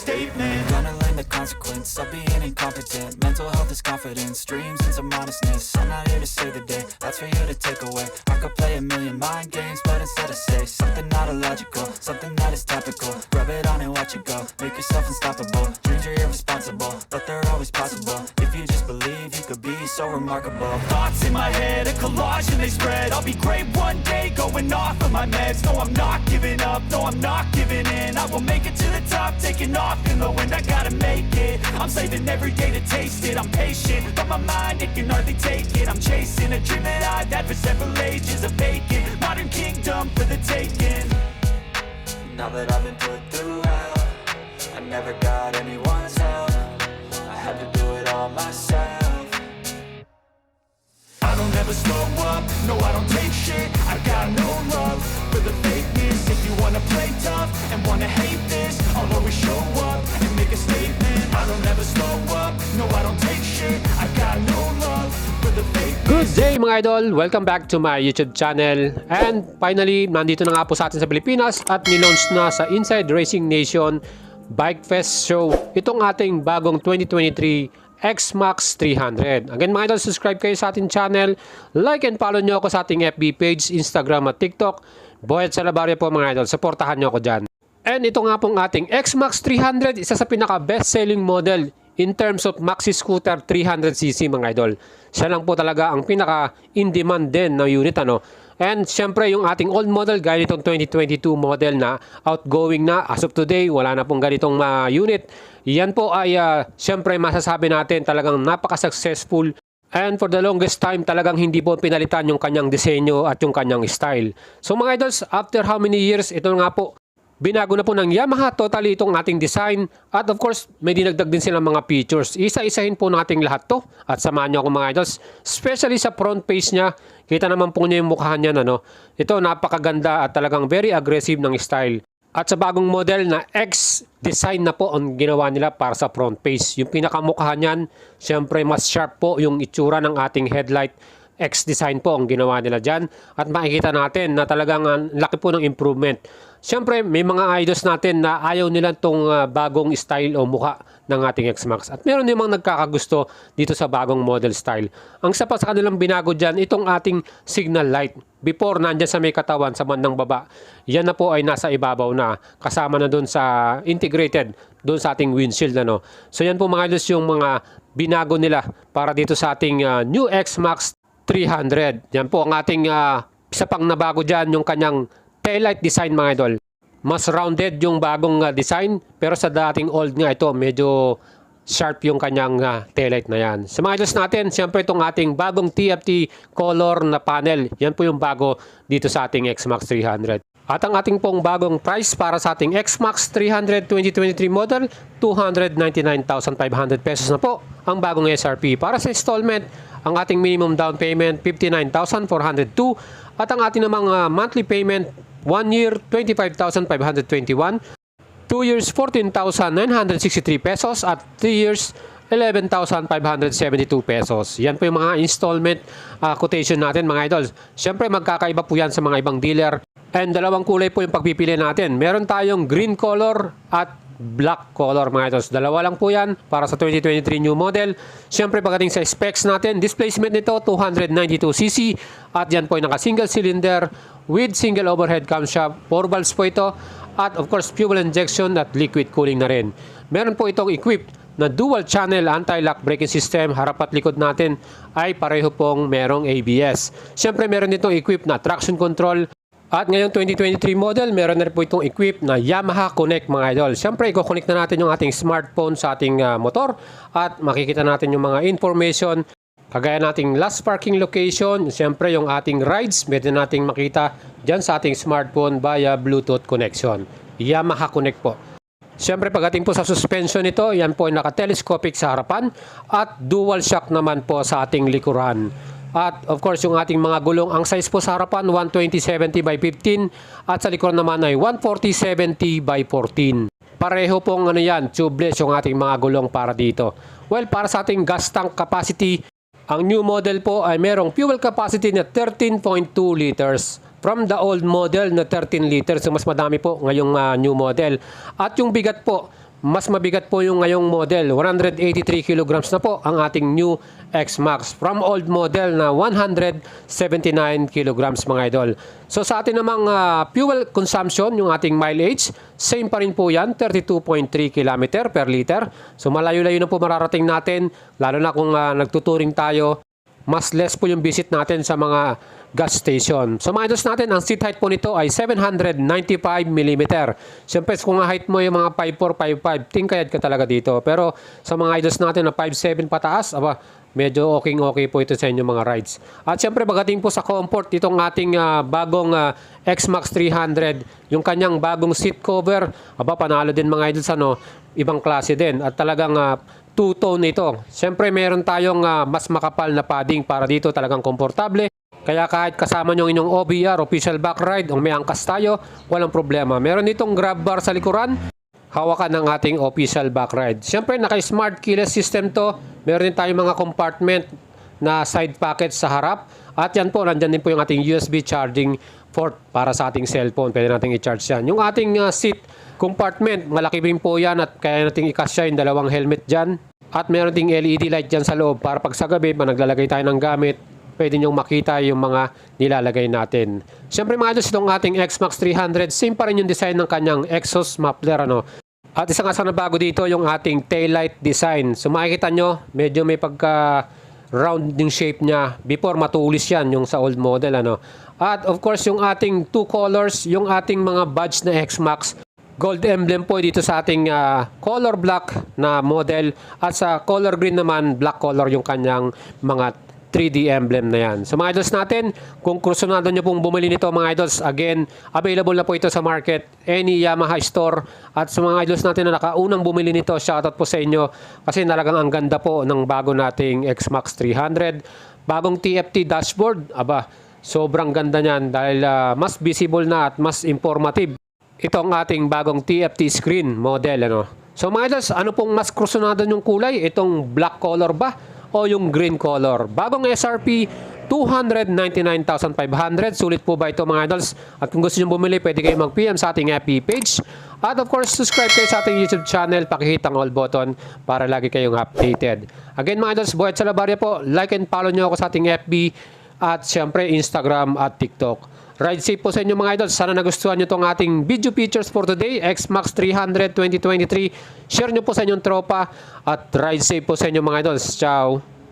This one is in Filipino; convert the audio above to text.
statement. Gonna learn the consequence of being incompetent. Mental health is confidence, dreams and some honestness. I'm not here to save the day, that's for you to take away. I could play a million mind games, but instead I say something not illogical, something that is topical. Rub it on and watch it go, make yourself unstoppable. Dreams are irresponsible, but they're always possible. If you just believe, you could be so remarkable. Thoughts in my head, a collage and they spread. I'll be great one day, going off of my meds. No, I'm not giving up, no, I'm not giving in. I will make it to the top, taking off in the wind. I gotta make it, I'm saving every day to taste it. I'm patient, but my mind, it can hardly take it. I'm chasing a dream that I've had for several ages. A vacant, modern kingdom for the taking. Now that I've been put through hell, I never got anyone's help. I had to do it all myself. I don't ever slow up, no I don't take shit. I got no love for the fakeness. If you wanna play tough and wanna hate this, I'll always show up and make a statement. I don't ever slow up, no I don't take shit. I got no love for the fakeness. Good day mga idol! Welcome back to my YouTube channel. And finally, nandito na nga po sa atin sa Pilipinas at nilaunch na sa Inside Racing Nation Bike Fest Show itong ating bagong 2023 X-Max 300. Again mga idol, subscribe kayo sa ating channel, like and follow nyo ako sa ating FB page, Instagram at TikTok. Boyet Salabaria po mga idol, supportahan nyo ako dyan. And ito nga pong ating X-Max 300, isa sa pinaka best selling model in terms of maxi scooter 300cc mga idol. Siya lang po talaga ang pinaka in demand din na unit ano. And syempre yung ating old model gaya nitong 2022 model na outgoing na as of today, wala na pong ganitong unit. Yan po ay syempre masasabi natin talagang napaka-successful. And for the longest time talagang hindi po pinalitan yung kanyang disenyo at yung kanyang style. So mga idols, after how many years, ito nga po binago na po ng Yamaha totally itong ating design. At of course, may dinagdag din silang mga features. Isa-isahin po nating lahat to. At samahan nyo ako mga idols. Especially sa front face niya. Kita naman po niya yung mukha niya. Ano? Ito napakaganda at talagang very aggressive ng style. At sa bagong model na X design na po ang ginawa nila para sa front face. Yung pinakamukha niyan, syempre mas sharp po yung itsura ng ating headlight. X design po ang ginawa nila dyan. At makikita natin na talagang laki po ng improvement. Siyempre, may mga idols natin na ayaw nila itong bagong style o mukha ng ating X-Max. At meron namang nagkakagusto dito sa bagong model style. Ang isa pa sa kanilang binago dyan, itong ating signal light. Before, nandyan sa may katawan, sa bandang baba. Yan na po ay nasa ibabaw na. Kasama na doon sa integrated, doon sa ating windshield. Ano. So yan po mga idols yung mga binago nila para dito sa ating new X-Max 300. Yan po ang ating isa pang nabago dyan, yung kanyang taillight design mga idol. Mas rounded yung bagong design, pero sa dating old nga ito, medyo sharp yung kanyang taillight na yan. Sa mga idols natin, siyempre itong ating bagong TFT color na panel. Yan po yung bago dito sa ating X-Max 300. At ang ating pong bagong price para sa ating X-Max 300 2023 model, 299,500 pesos na po ang bagong SRP. Para sa installment, ang ating minimum down payment, 59,402. At ang ating namang monthly payment, 1 year, 25,521. 2 years, 14,963 pesos. At 3 years, 11,572 pesos. Yan po yung mga installment quotation natin mga idols. Siyempre magkakaiba po yan sa mga ibang dealer. And dalawang kulay po yung pagpipili natin. Meron tayong green color at black color mga idols. Dalawa lang po yan para sa 2023 new model. Siyempre pagdating sa specs natin, displacement nito 292cc at yan po ay naka single cylinder with single overhead camshaft. 4 valves po ito at of course fuel injection at liquid cooling na rin. Meron po itong equipped na dual channel anti-lock braking system. Harap at likod natin ay pareho pong merong ABS. Siyempre meron ditong equipped na traction control. At ngayong 2023 model, meron na rin po itong equipped na Yamaha Connect mga idol. Siyempre, i-connect na natin yung ating smartphone sa ating motor at makikita natin yung mga information. Kagaya nating last parking location, siyempre yung ating rides, pwede nating makita dyan sa ating smartphone via Bluetooth connection. Yamaha Connect po. Siyempre, pagdating po sa suspension nito, yan po ay naka-telescopic sa harapan at dual shock naman po sa ating likuran. At of course yung ating mga gulong, ang size po sa harapan 120/70 by 15 at sa likod naman ay 140/70 by 14. Pareho pong ano yan, tubeless yung ating mga gulong para dito. Well, para sa ating gas tank capacity, ang new model po ay merong fuel capacity na 13.2 liters. From the old model na 13 liters, so mas madami po ngayong new model. At yung bigat po, mas mabigat po yung ngayong model. 183 kilograms na po ang ating new X-Max from old model na 179 kilograms mga idol. So sa atin namang fuel consumption, yung ating mileage, same pa rin po yan, 32.3 km per liter. So malayo-layo na po mararating natin, lalo na kung nagtuturing tayo. Mas less po yung visit natin sa mga gas station. So mga idols natin, ang seat height po nito ay 795 mm. Siyempre kung ang height mo yung mga 5'4", 5'5", tingkayad ka talaga dito. Pero sa mga idols natin na 5'7" pataas, medyo okay po ito sa inyo mga rides. At siyempre pagdating po sa comfort, itong ating bagong X-Max 300, yung kanyang bagong seat cover, panalo din mga idols, ibang klase din. At talagang two-tone ito. Siyempre meron tayong mas makapal na padding para dito talagang komportable. Kaya kahit kasama nyo inyong OBR, official back ride, o may angkas tayo, walang problema. Meron ditong grab bar sa likuran, hawakan ng ating official back ride. Siyempre naka-smart keyless system to. Meron din tayong mga compartment na side pocket sa harap. At yan po, nandyan din po yung ating USB charging port para sa ating cellphone. Pwede natin i-charge yan. Yung ating seat compartment, malaki rin po yan at kaya natin ikasya yung dalawang helmet dyan. At meron ding LED light dyan sa loob para pag sa gabi, naglalagay tayo ng gamit, pwede nyong makita yung mga nilalagay natin. Siyempre mga idols, itong ating X-Max 300, same pa rin yung design ng kanyang exhaust muffler. At isang asa na bago dito, yung ating taillight design. So makikita nyo, medyo may pagka rounding shape niya. Before matulis yan yung sa old model. At of course yung ating two colors, yung ating mga badge na X-Max, gold emblem po dito sa ating color black na model. At sa color green naman, black color yung kanyang mga 3D emblem na yan. So mga idols natin, kung kursunado nyo pong bumili nito mga idols, again, available na po ito sa market, any Yamaha store. At sa mga idols natin na nakaunang bumili nito, shoutout po sa inyo. Kasi talagang ang ganda po ng bago nating X-Max 300. Bagong TFT dashboard, sobrang ganda niyan dahil mas visible na at mas informative. Ito ang ating bagong TFT screen model. So mga idols, ano pong mas kursunado yung kulay? Itong black color ba o yung green color? Bagong SRP, 299,500. Sulit po ba ito mga idols? At kung gusto nyo bumili, pwede kayo mag-PM sa ating FB page. At of course, subscribe kayo sa ating YouTube channel. Pakihit ang all button para lagi kayong updated. Again mga idols, Boyet Salabarria po. Like and follow nyo ako sa ating FB at syempre Instagram at TikTok. Ride safe po sa inyo mga idols. Sana nagustuhan nyo itong ating video features for today. X-Max 300 2023. Share nyo po sa inyong tropa. At ride safe po sa inyo mga idols. Ciao!